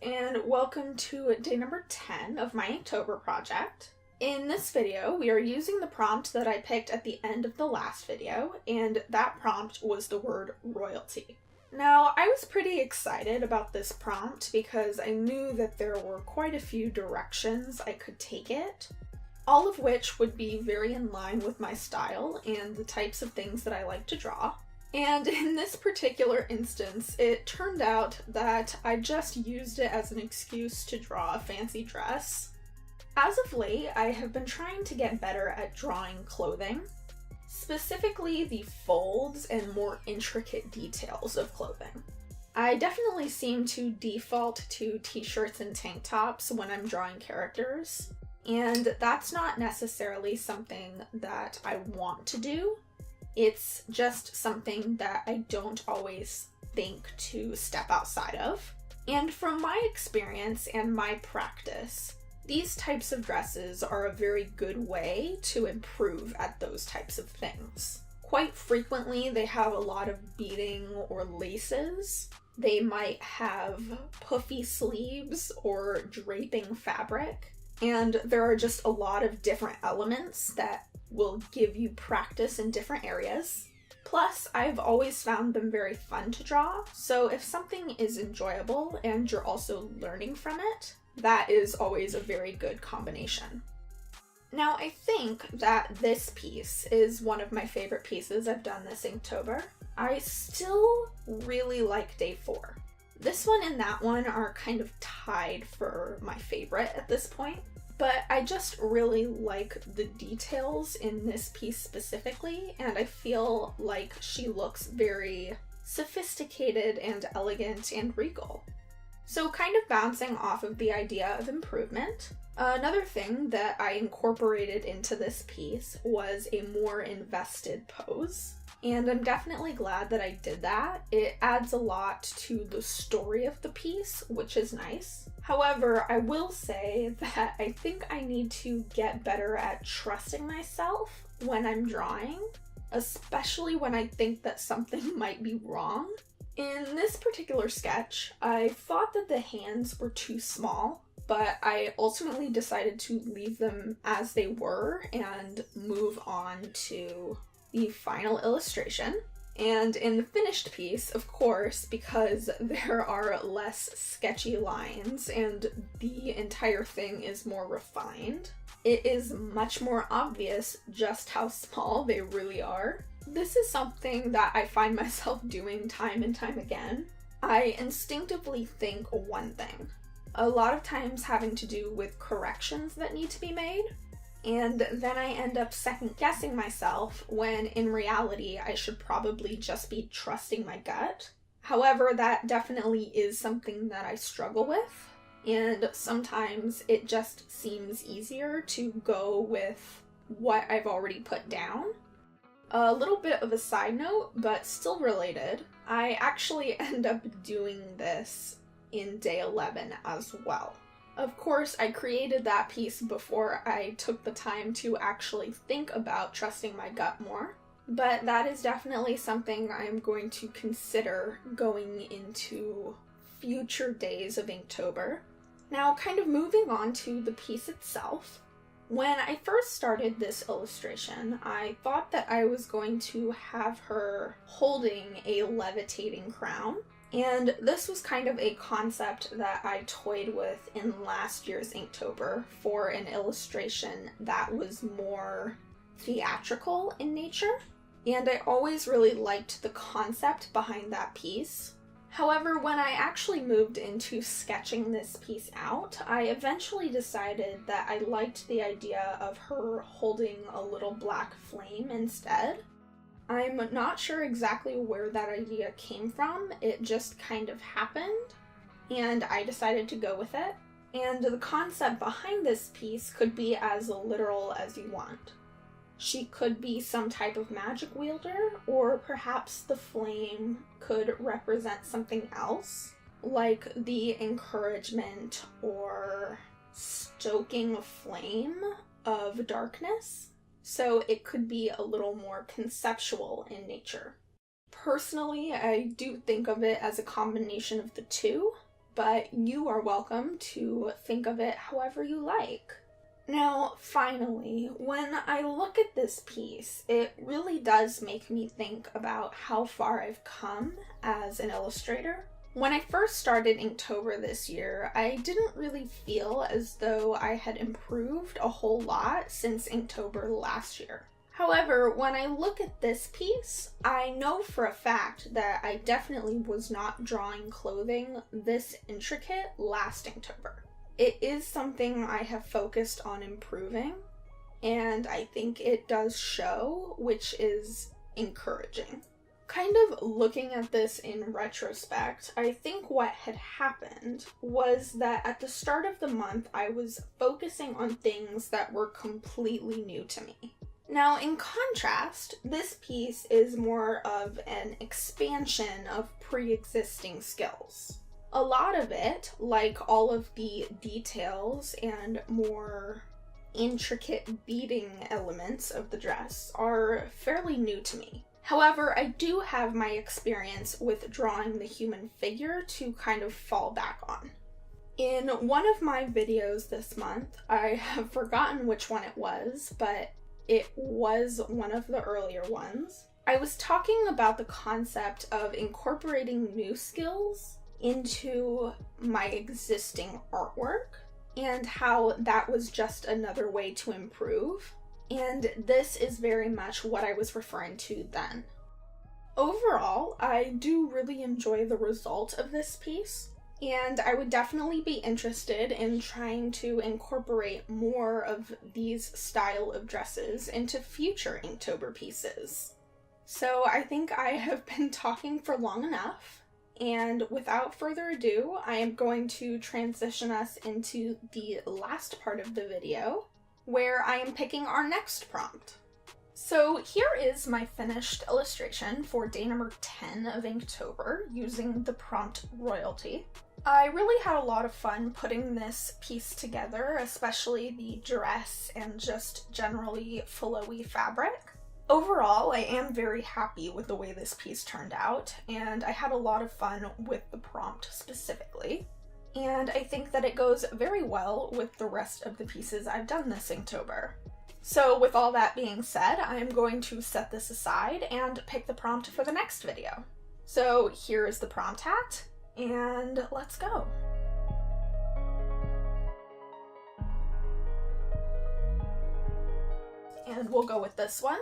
and welcome to day number 10 of my Inktober project. In this video, we are using the prompt that I picked at the end of the last video, and that prompt was the word royalty. Now, I was pretty excited about this prompt because I knew that there were quite a few directions I could take it, all of which would be very in line with my style and the types of things that I like to draw. And in this particular instance, it turned out that I just used it as an excuse to draw a fancy dress. As of late, I have been trying to get better at drawing clothing, specifically the folds and more intricate details of clothing. I definitely seem to default to t-shirts and tank tops when I'm drawing characters, and that's not necessarily something that I want to do. It's just something that I don't always think to step outside of. And from my experience and my practice, these types of dresses are a very good way to improve at those types of things. Quite frequently, they have a lot of beading or laces. They might have puffy sleeves or draping fabric. And there are just a lot of different elements that will give you practice in different areas. Plus, I've always found them very fun to draw, so if something is enjoyable and you're also learning from it, that is always a very good combination. Now, I think that this piece is one of my favorite pieces I've done this Inktober. I still really like day 4. This one and that one are kind of tied for my favorite at this point. But I just really like the details in this piece specifically, and I feel like she looks very sophisticated and elegant and regal. So kind of bouncing off of the idea of improvement, another thing that I incorporated into this piece was a more invested pose. And I'm definitely glad that I did that. It adds a lot to the story of the piece, which is nice. However, I will say that I think I need to get better at trusting myself when I'm drawing, especially when I think that something might be wrong. In this particular sketch, I thought that the hands were too small, but I ultimately decided to leave them as they were and move on to the final illustration. And in the finished piece, of course, because there are less sketchy lines and the entire thing is more refined, it is much more obvious just how small they really are. This is something that I find myself doing time and time again. I instinctively think one thing, a lot of times having to do with corrections that need to be made, and then I end up second-guessing myself when in reality I should probably just be trusting my gut. However, that definitely is something that I struggle with, and sometimes it just seems easier to go with what I've already put down. A little bit of a side note, but still related, I actually end up doing this in day 11 as well. Of course, I created that piece before I took the time to actually think about trusting my gut more, but that is definitely something I'm going to consider going into future days of Inktober. Now, kind of moving on to the piece itself. When I first started this illustration, I thought that I was going to have her holding a levitating crown. And this was kind of a concept that I toyed with in last year's Inktober for an illustration that was more theatrical in nature. And I always really liked the concept behind that piece. However, when I actually moved into sketching this piece out, I eventually decided that I liked the idea of her holding a little black flame instead. I'm not sure exactly where that idea came from, it just kind of happened, and I decided to go with it. And the concept behind this piece could be as literal as you want. She could be some type of magic wielder, or perhaps the flame could represent something else, like the encouragement or stoking a flame of darkness. So it could be a little more conceptual in nature. Personally, I do think of it as a combination of the two, but you are welcome to think of it however you like. Now, finally, when I look at this piece, it really does make me think about how far I've come as an illustrator. When I first started Inktober this year, I didn't really feel as though I had improved a whole lot since Inktober last year. However, when I look at this piece, I know for a fact that I definitely was not drawing clothing this intricate last Inktober. It is something I have focused on improving, and I think it does show, which is encouraging. Kind of looking at this in retrospect, I think what had happened was that at the start of the month, I was focusing on things that were completely new to me. Now, in contrast, this piece is more of an expansion of pre-existing skills. A lot of it, like all of the details and more intricate beading elements of the dress, are fairly new to me. However, I do have my experience with drawing the human figure to kind of fall back on. In one of my videos this month, I have forgotten which one it was, but it was one of the earlier ones. I was talking about the concept of incorporating new skills into my existing artwork and how that was just another way to improve. And this is very much what I was referring to then. Overall, I do really enjoy the result of this piece, and I would definitely be interested in trying to incorporate more of these style of dresses into future Inktober pieces. So I think I have been talking for long enough, and without further ado, I am going to transition us into the last part of the video, where I am picking our next prompt. So here is my finished illustration for day number 10 of Inktober using the prompt Royalty. I really had a lot of fun putting this piece together, especially the dress and just generally flowy fabric. Overall, I am very happy with the way this piece turned out, and I had a lot of fun with the prompt specifically. And I think that it goes very well with the rest of the pieces I've done this Inktober. So with all that being said, I'm going to set this aside and pick the prompt for the next video. So here is the prompt hat, and let's go. And we'll go with this one.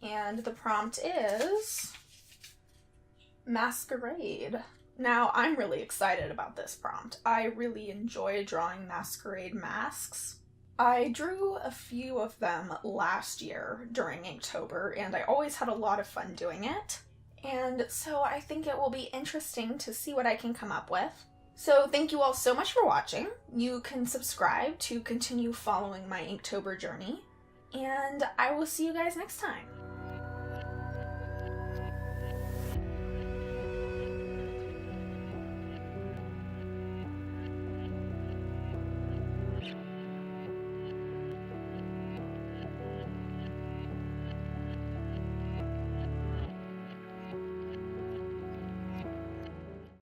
And the prompt is Masquerade. Now, I'm really excited about this prompt. I really enjoy drawing masquerade masks. I drew a few of them last year during Inktober, and I always had a lot of fun doing it. And so I think it will be interesting to see what I can come up with. So thank you all so much for watching. You can subscribe to continue following my Inktober journey, and I will see you guys next time.